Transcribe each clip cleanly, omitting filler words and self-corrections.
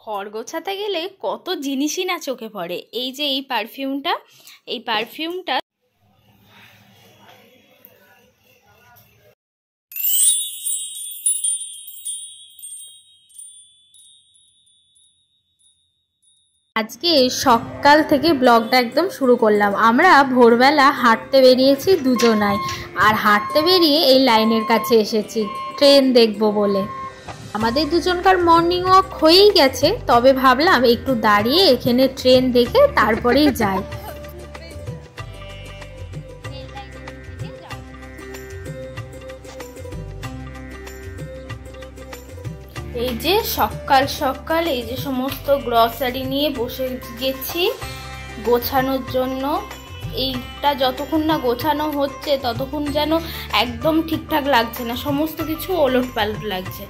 ঘর গোছাতে গেলে কত জিনিসই না চোখে পড়ে। এই যে এই পারফিউমটা আজকে সকাল থেকে ব্লগটা একদম শুরু করলাম। আমরা ভোরবেলা হাঁটতে বেরিয়েছি দুজনাই, আর হাঁটতে বেরিয়ে এই লাইনের কাছে এসেছি ট্রেন দেখব বলে। আমাদের দুজনকার মর্নিং ওয়াক হয়েই গেছে, তবে ভাবলাম একটু দাঁড়িয়ে এখানে ট্রেন দেখে তারপরেই যাই। এই যে সকাল সকাল এই যে সমস্ত গ্রসারি নিয়ে বসে গেছি গোছানোর জন্য। এইটা যতক্ষণ না গোছানো হচ্ছে ততক্ষণ যেন একদম ঠিকঠাক লাগছে না, সমস্ত কিছু ওলট পালট লাগছে।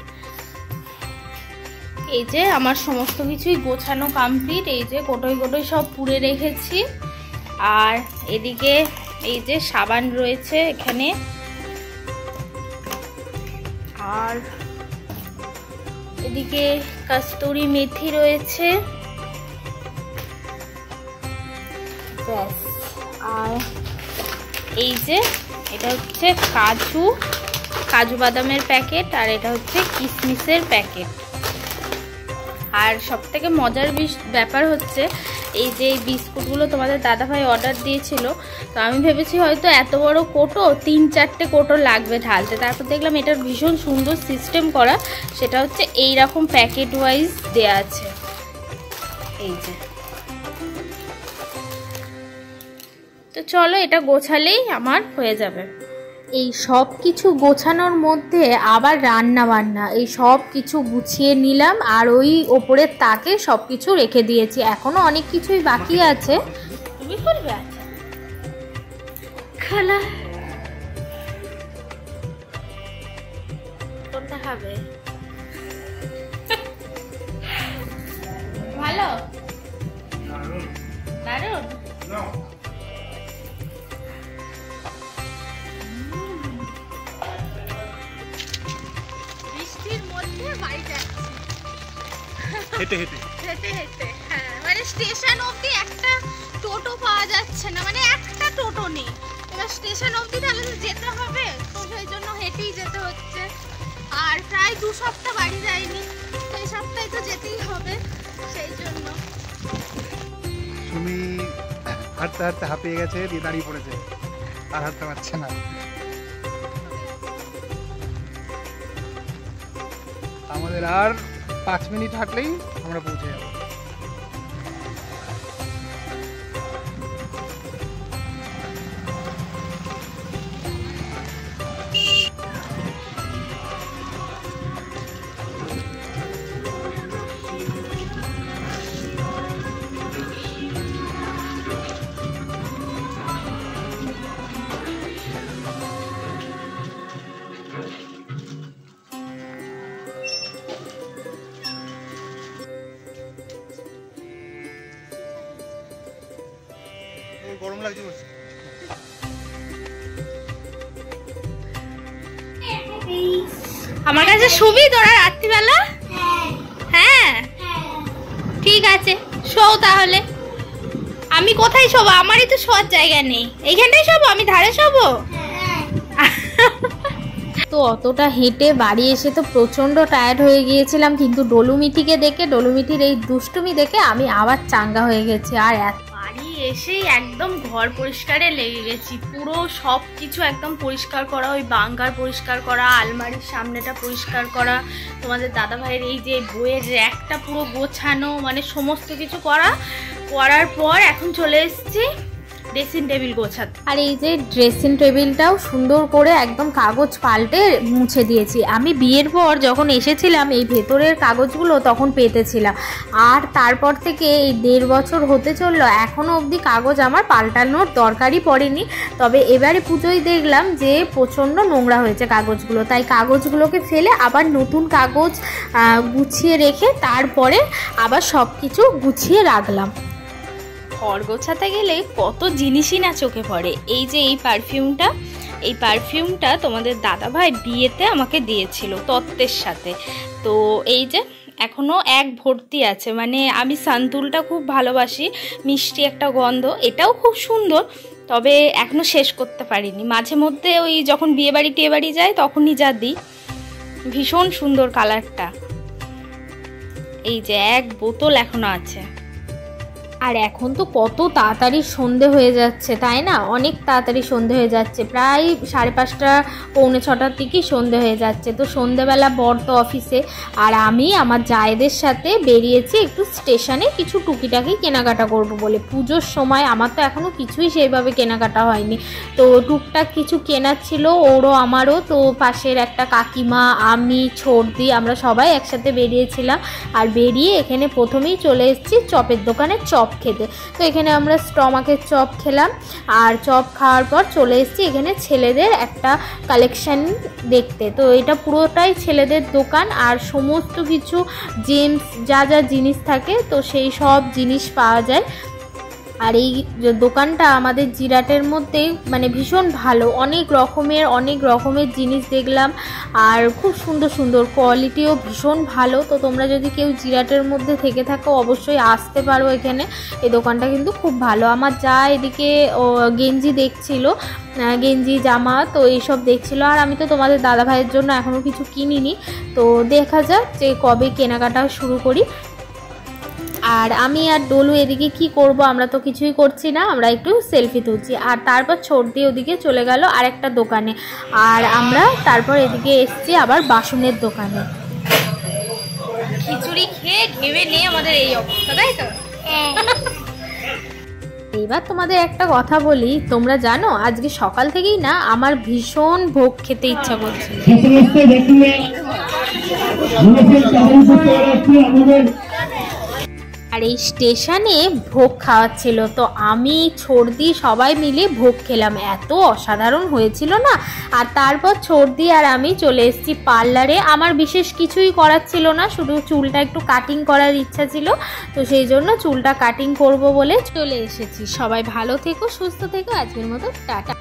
এই যে আমার সমস্ত কিছুই গোছানো কমপ্লিট। এই যে কোটোয় কোটোয় সব পুড়ে রেখেছি। আর এদিকে এই যে সাবান রয়েছে এখানে, আর এদিকে কস্তুরি মেথি রয়েছে, ব্যাস। আর এই যে এটা হচ্ছে কাজু বাদামের প্যাকেট, আর এটা হচ্ছে কিশমিশের প্যাকেট। আর সব থেকে মজার ব্যাপার হচ্ছে এই যে এই বিস্কুটগুলো তোমাদের দাদাভাই অর্ডার দিয়েছিল, তো আমি ভেবেছি হয়তো এত বড় কোটো 3-4টে কোটো লাগবে ঢালতে। তারপর দেখলাম এটার ভীষণ সুন্দর সিস্টেম করা, সেটা হচ্ছে এই রকম প্যাকেট ওয়াইজ দেয়া আছে। এই যে তো চলো এটা গোছালেই আমার হয়ে যাবে। এই সব কিছু গোছানোর মধ্যে আবার রান্না বান্না, এই সব কিছু গুছিয়ে নিলাম, আর ওই ওপরের তাকে সব কিছু রেখে দিয়েছি। এখনো অনেক কিছুই বাকি আছে। তুমি করবে খালা, কোনটা খাবে? ভালো দারুন। হেঁটে হেঁটে হ্যাঁ, মানে স্টেশন অবধি একটা টোটো পাওয়া যাচ্ছে না, মানে একটা টোটো নেই। এবার স্টেশন অবধি তাহলে তো যেতে হবে, তো সেই জন্য হেঁটেই যেতে হচ্ছে। আর প্রায় 2 সপ্তাহ বাড়ি যায়নি, এই সপ্তাহে তো যেতেই হবে, সেই জন্য। তুমি হাঁটতে হাঁটতে হাঁপিয়ে গেছে, দিয়ে দাঁড়িয়ে পড়েছে, আর হাঁটতে পারছে না। আমাদের আর 5 মিনিট হাঁটলেই আমরা পৌঁছে যাবো। গরম লাগছে বলছি। আমার কাছে শুবি তোরা রাত্রিবেলা? হ্যাঁ ঠিক আছে, শোও তাহলে। আমি কোথায় শোবো? আমারই তো শোয়ার জায়গা নেই, এইখানটাই শোবো? আমি ধারে শোবো? তো অতটা হেঁটে বাড়ি এসে তো প্রচণ্ড টায়ার্ড হয়ে গিয়েছিলাম, কিন্তু ডলুমিঠির এই দুষ্টুমি দেখে আমি আবার চাঙ্গা হয়ে গেছি। আর বাড়ি এসেই একদম ঘর পরিষ্কারে লেগে গেছি, পুরো সব কিছু একদম পরিষ্কার করা, ওই বাঙ্কার পরিষ্কার করা, আলমারির সামনেটা পরিষ্কার করা, তোমাদের দাদাভাইয়ের এই যে বইয়ের র্যাকটা পুরো গোছানো, মানে সমস্ত কিছু করার পর এখন চলে এসেছি ড্রেসিং টেবিল গোছাতে। আর এই যে ড্রেসিং টেবিলটাও সুন্দর করে একদম কাগজ পাল্টে মুছে দিয়েছি। আমি বিয়ের পর যখন এসেছিলাম এই ভেতরের কাগজগুলো তখন পেতেছিলাম, আর তারপর থেকে এই 1.5 বছর হতে চললো, এখনও অবধি কাগজ আমার পাল্টানোর দরকারই পড়েনি। তবে এবারে পুজোয় দেখলাম যে প্রচণ্ড নোংরা হয়েছে কাগজগুলো, তাই কাগজগুলোকে ফেলে আবার নতুন কাগজ গুছিয়ে রেখে তারপরে আবার সব কিছু গুছিয়ে রাখলাম। ঘর গোছাতে গেলে কত জিনিসই না চোখে পড়ে। এই যে এই পারফিউমটা তোমাদের দাদাভাই বিয়েতে আমাকে দিয়েছিল তত্ত্বের সাথে। তো এই যে এখনও এক ভর্তি আছে। মানে আমি সান্তুলটা খুব ভালোবাসি, মিষ্টি একটা গন্ধ, এটাও খুব সুন্দর, তবে এখনও শেষ করতে পারিনি। মাঝে মধ্যে ওই যখন বিয়েবাড়ি টিয়েবাড়ি যায় তখনই যা দিই। ভীষণ সুন্দর কালারটা। এই যে এক বোতল এখনও আছে। আর এখন তো কত তাড়াতাড়ি সন্ধে হয়ে যাচ্ছে, তাই না? অনেক তাড়াতাড়ি সন্ধে হয়ে যাচ্ছে, প্রায় 5:30 পৌনে 6টার দিকেই সন্ধে হয়ে যাচ্ছে। তো সন্ধেবেলা বর তো অফিসে, আর আমি আমার জায়েদের সাথে বেরিয়েছি একটু স্টেশনে কিছু টুকিটাকি কেনাকাটা করব বলে। পুজোর সময় আমার তো এখনও কিছুই সেইভাবে কেনাকাটা হয়নি, তো টুকটাক কিছু কেনার ছিল ওরও আমারও। তো পাশের একটা কাকিমা, আমি, ছোটদি, আমরা সবাই একসাথে বেরিয়েছিলাম। আর বেরিয়ে এখানে প্রথমেই চলে এসেছি চপের দোকানে চপ খেতে। তো এখানে আমরা স্টমাকের চপ খেলাম, আর চপ খাওয়ার পর চলে এসেছি এখানে ছেলেদের একটা কালেকশন দেখতে। তো এটা পুরোটাই ছেলেদের দোকান, আর সমস্ত কিছু জেমস যা যা জিনিস থাকে তো সেই সব জিনিস পাওয়া যায়। আর এই দোকানটা আমাদের জিরাটের মধ্যে মানে ভীষণ ভালো, অনেক রকমের জিনিস দেখলাম, আর খুব সুন্দর সুন্দর, কোয়ালিটিও ভীষণ ভালো। তো তোমরা যদি কেউ জিরাটের মধ্যে থেকে থাকো অবশ্যই আসতে পারো এখানে, এই দোকানটা কিন্তু খুব ভালো। আমার যা এদিকে গেঞ্জি দেখছিল, গেঞ্জি জামা তো এইসব দেখছিল, আর আমি তো তোমাদের দাদা ভাইয়ের জন্য এখনও কিছু কিনিনি। তো দেখা যাক যে কবে কেনাকাটা শুরু করি। আর আমি আর ডলু এদিকে কি করব, আমরা তো কিছুই করছি না, আমরা একটু সেলফি তুলছি। আর তারপর ছোটদি ওদিকে চলে গেল আরেকটা দোকানে, আর আমরা তারপর এদিকে এসছি আবার বাসনের দোকানে। খিচুড়ি খেয়ে ঘেমে নিয়ে আমাদের এই অবস্থা, তাই তো? এইবার তোমাদের একটা কথা বলি, তোমরা জানো আজকে সকাল থেকেই না আমার ভীষণ ভোগ খেতে ইচ্ছা করছে। আর এই স্টেশনে ভোগ খাওয়াচ্ছিল, তো আমি ছোটদি সবাই মিলে ভোগ খেলাম, এত অসাধারণ হয়েছিল না। আর তারপর ছোটদি আর আমি চলে এসেছি পার্লারে। আমার বিশেষ কিছুই করার ছিল না, শুধু চুলটা একটু কাটিং করার ইচ্ছা ছিল, তো সেই জন্য চুলটা কাটিং করব বলে চলে এসেছি। সবাই ভালো থেকো, সুস্থ থেকো, আজকের মতো টাটা।